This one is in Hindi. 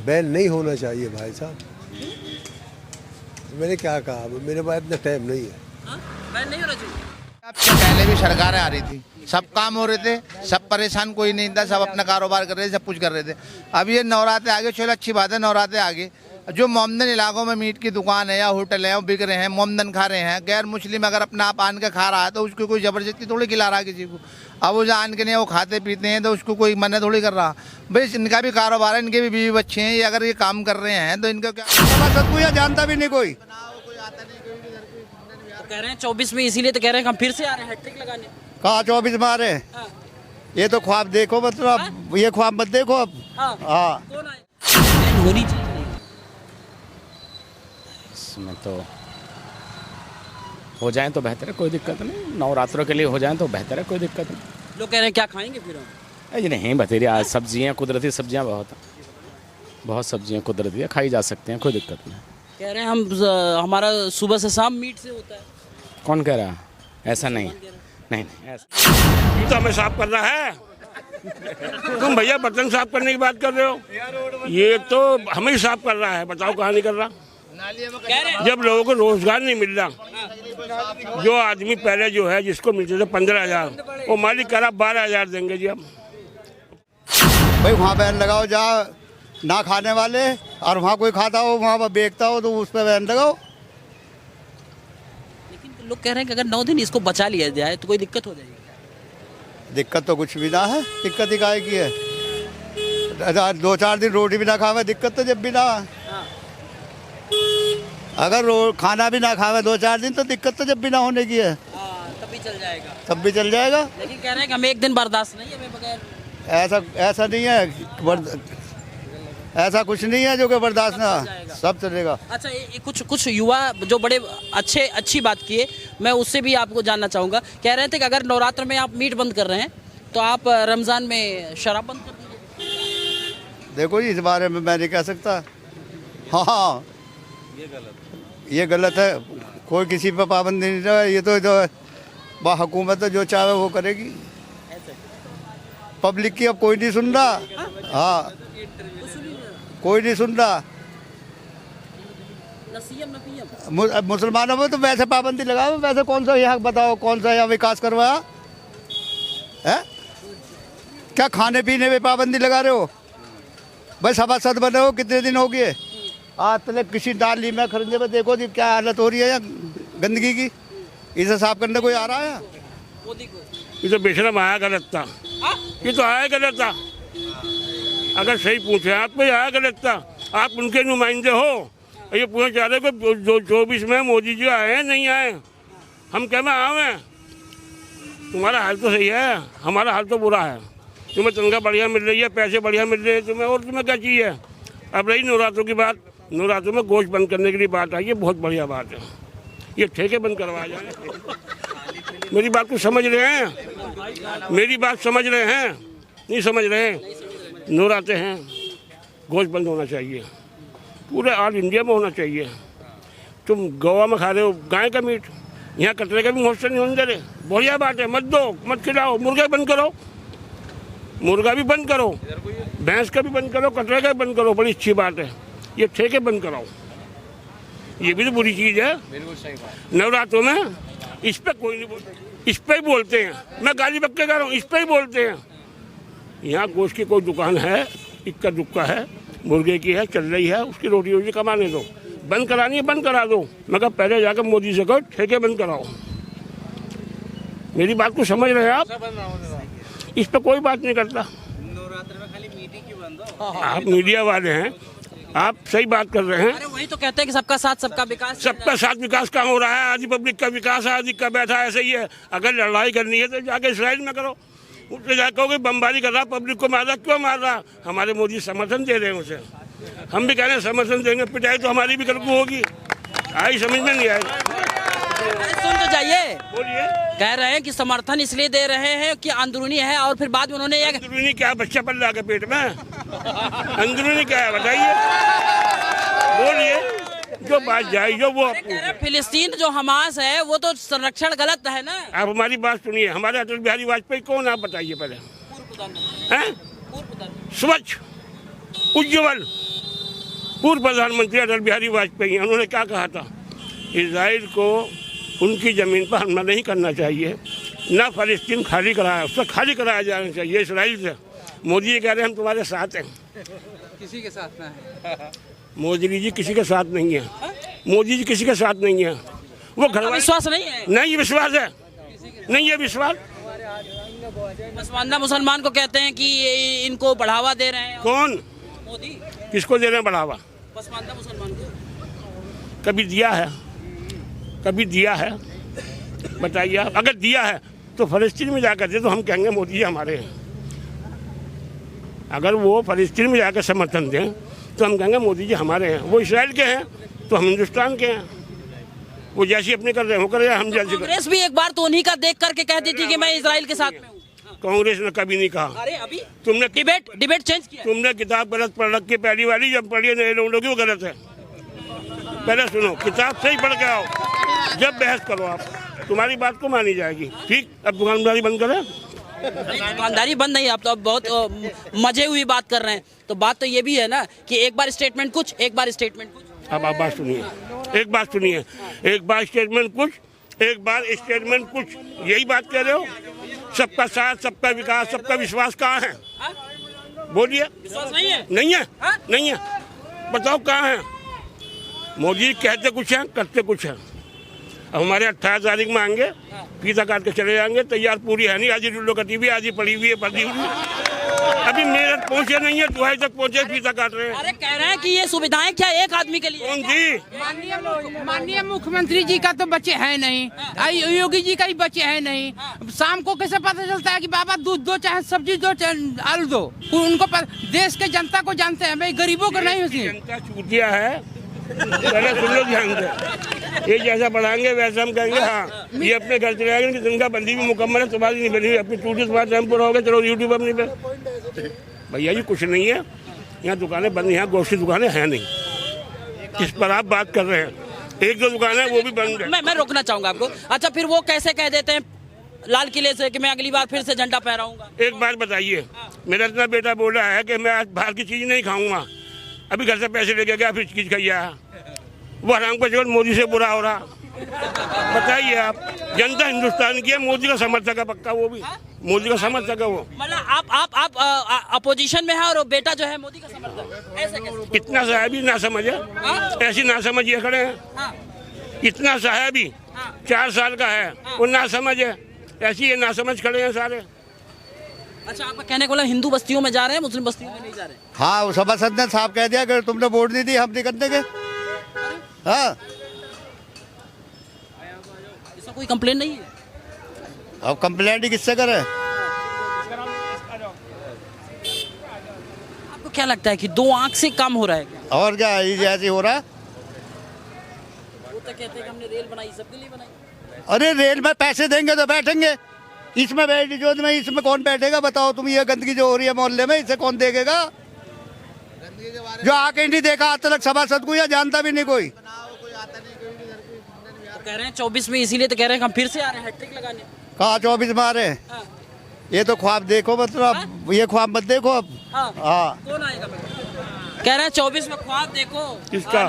बैन नहीं होना चाहिए भाई साहब। मैंने क्या कहा, मेरे पास इतना टाइम नहीं है। बैन नहीं होना चाहिए। आपसे पहले भी सरकारें आ रही थी, सब काम हो रहे थे, सब परेशान कोई नहीं था, सब अपना कारोबार कर रहे थे, सब कुछ कर रहे थे। अब ये नवरात्रे आगे, चलो अच्छी बात है, नवरात्रे आगे जो मोमदन इलाकों में मीट की दुकान है या होटल है वो बिक रहे हैं, मोमदन खा रहे हैं, गैर मुस्लिम अगर अपना आप आन के खा रहा है तो उसको कोई जबरदस्ती थोड़ी खिला रहा है किसी को। अब वो जो आन के नहीं वो खाते पीते हैं तो उसको कोई मना थोड़ी कर रहा। भाई इनका भी कारोबार है, इनके भी बीवी बच्चे हैं, ये अगर ये काम कर रहे हैं तो इनका क्या सतपुजा जानता भी नहीं कोई। कह रहे हैं 24 में, इसीलिए तो कह रहे हैं हम फिर से आ रहे हैं हैट्रिक लगाने। कहाँ 24 में आ रहे हैं? हाँ। ये तो ख्वाब देखो, मतलब ये ख्वाब मत देखो अब। हाँ। हाँ कौन आए? बैन होनी चाहिए। इसमें तो हो जाए तो बेहतर है, कोई दिक्कत नहीं। नवरात्रों के लिए हो जाए तो बेहतर है, कोई दिक्कत नहीं। लोग कह रहे हैं क्या खाएंगे फिर हम? अरे नहीं बतेरी, आज सब्जियाँ कुदरती सब्जियाँ बहुत सब्जियाँ कुदरती है, खाई जा सकते हैं, कोई दिक्कत नहीं। कह रहे हैं हम हमारा सुबह से शाम मीट से होता है। कौन कह रहा है? ऐसा नहीं, नहीं ऐसा तो हमें साफ करना है। तुम भैया बर्तन साफ करने की बात कर रहे हो, ये तो हमें ही साफ कर रहा है। बताओ कहाँ नहीं कर रहा? जब लोगों को रोजगार नहीं मिल रहा, जो आदमी पहले जो है जिसको मिलते थे 15,000, वो मालिक करा 12,000 देंगे जी। अब भाई वहाँ बैन लगाओ जहाँ ना खाने वाले, और वहाँ कोई खाता हो, वहाँ पर बेचता हो तो उस पर बैन लगाओ। लेकिन लोग कह रहे हैं कि अगर 9 दिन इसको बचा लिया जाए तो कोई दिक्कत हो जाएगी। दिक्कत तो कुछ भी ना है, दिक्कत ही काहे की है? 2-4 दिन रोटी भी ना खावे दिक्कत तो जब भी ना। अगर खाना भी ना खावे 2-4 दिन तो दिक्कत तो जब भी ना होने की है। तब भी चल जाएगा। तब भी चल जाएगा। लेकिन कह रहे हैं कि हमें एक दिन बर्दाश्त नहीं है हमें बगैर। ऐसा नहीं है, ऐसा कुछ नहीं है जो कि बर्दाश्त ना, सब चलेगा। अच्छा, ये कुछ युवा जो बड़े अच्छी बात किए, मैं उससे भी आपको जानना चाहूँगा। कह रहे थे कि अगर नवरात्र में आप मीट बंद कर रहे हैं तो आप रमज़ान में शराब बंद कर दीजिए। देखो जी, इस बारे में मैं नहीं कह सकता। हाँ ये गलत है, कोई किसी पर पाबंदी नहीं है। ये तो जो हुकूमत है जो चाहे वो करेगी, पब्लिक की अब कोई नहीं सुन रहा। हाँ कोई नहीं सुन रहा। मुसलमानों में तो वैसे पाबंदी लगाओ, वैसे कौन सा यहाँ बताओ, कौन सा यहाँ विकास करवाया है? क्या खाने पीने में पाबंदी लगा रहे हो? भाई सभासद बने हो कितने दिन हो गए? आज तक किसी नाली में खरंजे में देखो जी क्या हालत हो रही है यहाँ गंदगी की। इसे साफ करने कोई आ रहा है? ये तो बेशरम आया गलत था, ये तो आया गलत था। अगर सही पूछे आप तो आया गलत था। आप उनके नुमाइंदे हो, ये पूछना चाह रहे हो 24 में मोदी जी आए हैं नहीं आए? हम क्या में आए? तुम्हारा हाल तो सही है, हमारा हाल तो बुरा है। तुम्हें तनख्वाह बढ़िया मिल रही है, पैसे बढ़िया मिल रहे हैं तुम्हें, और तुम्हें क्या चाहिए? अब रही नवरात्रों की बात, नवरात्रों में गोश्त बंद करने के लिए बात आई है, बहुत बढ़िया बात है। ये ठेके बंद करवाया जाए। मेरी बात को समझ रहे हैं? मेरी बात समझ रहे हैं? नहीं समझ रहे? नवरात्रे हैं, गोश्त बंद होना चाहिए, पूरे ऑल इंडिया में होना चाहिए। तुम गोवा में खा रहे हो गाय का मीट, यहाँ कटरे का भी हॉस्टल नहीं होने दे रहे। बढ़िया बात है, मत दो, मत खिलाओ। मुर्गा बंद करो, मुर्गा भी बंद करो, भैंस का भी बंद करो, कटरे का भी बंद करो, बड़ी अच्छी बात है। ये ठेके बंद कराओ, ये भी तो बुरी चीज़ है। नवरात्रों में इस पर कोई नहीं बोलता, इस पर ही बोलते हैं। मैं गाली बक के कह रहा हूँ, इस पर ही बोलते हैं। यहाँ गोश्त की कोई दुकान है, इक्का दुक्का है, मुर्गे की है, चल रही है, उसकी रोटी रोटी कमाने दो। बंद करानी है बंद करा दो, मगर पहले जाकर मोदी से कहो ठेके बंद कराओ। मेरी बात को समझ रहे हैं आप? इस पर कोई बात नहीं करता। आप मीडिया वाले हैं, आप सही बात कर रहे हैं। अरे वही तो कहते हैं कि सबका साथ सबका विकास। सबका साथ विकास कहाँ हो रहा है? आधी पब्लिक का विकास है, आधी का बैठा ऐसे ही है। अगर लड़ाई करनी है तो जाके इसराइल में करो, उससे जाकर कहोगे बमबारी कर रहा, पब्लिक को मार रहा, क्यों मार रहा? हमारे मोदी समर्थन दे रहे हैं उसे, हम भी कह रहे हैं समर्थन देंगे, पिटाई तो हमारी भी करकू होगी। आई समझ में नहीं आएगी। सुन तो जाइए, बोलिए। कह रहे हैं कि समर्थन इसलिए दे रहे हैं कि अंदरूनी है, और फिर बाद में उन्होंने अंदरूनी क्या, बच्चा पल रहा है पेट में? अंदरूनी क्या है बताइए, बोलिए। जो बात जाए जो वो। फिलिस्तीन जो हमास है वो तो संरक्षण गलत है ना। आप हमारी बात सुनिए, हमारे अटल बिहारी वाजपेयी कौन आप बताइए पहले? हैं? स्वच्छ, उज्ज्वल, पूर्व प्रधानमंत्री अटल बिहारी वाजपेयी, उन्होंने क्या कहा था, इजराइल को उनकी ज़मीन पर हमला नहीं करना चाहिए, ना फ़लस्तीन खाली कराया, उसको खाली कराया जाना चाहिए इसराइल से। मोदी जी कह रहे हैं हम तुम्हारे साथ हैं, किसी के साथ ना मोदी जी किसी के साथ नहीं है, मोदी जी किसी के साथ नहीं है, वो घर विश्वास नहीं है। नहीं विश्वास है, नहीं है विश्वास। पसमानदा मुसलमान को कहते हैं कि इनको बढ़ावा दे रहे हैं कौन, मोदी, किसको दे रहे हैं बढ़ावा? पसमानदा मुसलमान को। कभी दिया है, कभी दिया है, बताइए आप। अगर दिया है तो फ़लस्तीन में जाकर दे तो हम कहेंगे मोदी जी हमारे हैं। अगर वो फ़लस्तीन में जाकर समर्थन दें तो हम कहेंगे मोदी जी हमारे हैं। वो इसराइल के हैं तो हम हिंदुस्तान के हैं। वो जैसी अपने कर रहे हैं वो कर रहे हैं, हम जैसे कांग्रेस भी एक बार तो उन्हीं का देख करके कहती थी कि मैं इजराइल के साथ में हूँ। कांग्रेस ने कभी नहीं कहा। अरे अभी तुमने डिबेट चेंज किया। तुमने किताब गलत पढ़ रखी, पहली वाली जब पढ़िए नए लोगों की वो गलत है। पहले सुनो, किताब सही पढ़ के आओ, जब बहस करो आप, तुम्हारी बात को मानी जाएगी। ठीक, अब दुकानदारी बंद करें। दुकानदारी बंद नहीं, आप तो अब बहुत मजे हुई बात कर रहे हैं। तो बात तो ये भी है ना कि एक बार स्टेटमेंट कुछ, एक बार स्टेटमेंट कुछ। अब आप बात सुनिए, एक बात सुनिए, एक बार स्टेटमेंट कुछ, एक बार स्टेटमेंट कुछ, यही बात कह रहे हो। सबका साथ, सबका विकास, सबका विश्वास कहाँ है? बोलिए। विश्वास नहीं है? नहीं है, नहीं है, बताओ कहाँ है? मोदी कहते कुछ हैं, करते कुछ हैं। अब हमारे 28 तारीख में आएंगे, फीता काट के चले जाएंगे। तैयार पूरी है नहीं, आधी लुल्लो कटी हुई, आधी पड़ी हुई है, पड़ी हुई। अभी मेरठ पहुंचे नहीं है, दुहाई तक पहुंचे, फीता काट रहे हैं। अरे कह रहे हैं कि ये सुविधाएं क्या एक आदमी के लिए? कौन जी? माननीय मुख्यमंत्री जी का तो बच्चे हैं नहीं, योगी जी का ही बच्चे हैं नहीं। शाम को कैसे पता चलता है कि बाबा दूध दो, चाहे सब्जी दो, चाहे आलू दो? उनको देश के जनता को जानते हैं भाई, गरीबों को नहीं होती। जनता चूतिया है, पहले सुन लो ध्यान से। ये जैसा बढ़ाएंगे वैसा हम कहेंगे हाँ ये अपने घर चले जाएंगे कि जिनका बंदी भी मुकम्मल है, तुम्हारी नहीं बनी, अपनी टूटी तुम्हारा टाइम पूरा हो गया, चलो यूट्यूब अपनी पे। भैया जी कुछ नहीं है, यहाँ दुकानें बंद, यहाँ गोश्त की दुकानें हैं नहीं, इस पर आप बात कर रहे हैं। एक दो दुकानें वो भी बंद है। मैं रोकना चाहूंगा आपको। अच्छा, फिर वो कैसे कह देते हैं लाल किले से कि मैं अगली बार फिर से झंडा फहराऊंगा? एक बात बताइए, मेरा इतना बेटा बोला है कि मैं आज बाहर की चीज़ नहीं खाऊंगा, अभी घर से पैसे लेके गया, फिर चीज़ खाइया, वो हराम का जीवन मोदी से बुरा हो रहा। बताइए आप, जनता हिंदुस्तान की है, मोदी का समर्थक है पक्का, वो भी मोदी का समर्थक है वो। मतलब आप अपोजिशन में है और बेटा जो है मोदी का समर्थक, ऐसे कैसे? इतना साहब ही ना समझे, ऐसी ना समझिए खड़े हैं। इतना साहब ही 4 साल का है, वो ना समझे, ऐसी ये ना समझ खड़े हैं सारे। अच्छा, आपका कहने को हिंदू बस्तियों में जा रहे हैं, मुस्लिम बस्तियों में नहीं जा रहे? हाँ, वो सभासद ने साफ कह दिया कि तुमने वोट नहीं दी, हम नहीं करने के। हाँ, इसका कोई कंप्लेन नहीं है? अब कंप्लेंट ही किससे करे? आपको क्या लगता है कि 2 आंख से काम हो रहा है क्या? और क्या ये जैसे हो रहा? वो तो कहते हैं कि हमने रेल बनाई, सबके लिए बनाई। अरे रेल में पैसे देंगे तो बैठेंगे, इसमें बैठ जो में इसमें कौन बैठेगा बताओ तुम? ये गंदगी जो हो रही है मोहल्ले में, इसे कौन देखेगा? जो आके नहीं देखा आज तक सभासद को, या जानता भी नहीं कोई। तो कह रहे हैं 24 में, इसीलिए तो कह रहे हैं कि हम फिर से आ रहे हैं हैट्रिक लगाने। कहा 24 में आ रहे हैं? हाँ। ये तो ख्वाब देखो, मतलब ये ख्वाब मत देखो अब। हाँ। हाँ, कौन आएगा? कह रहे हैं 24 में ख्वाब देखो। किसका?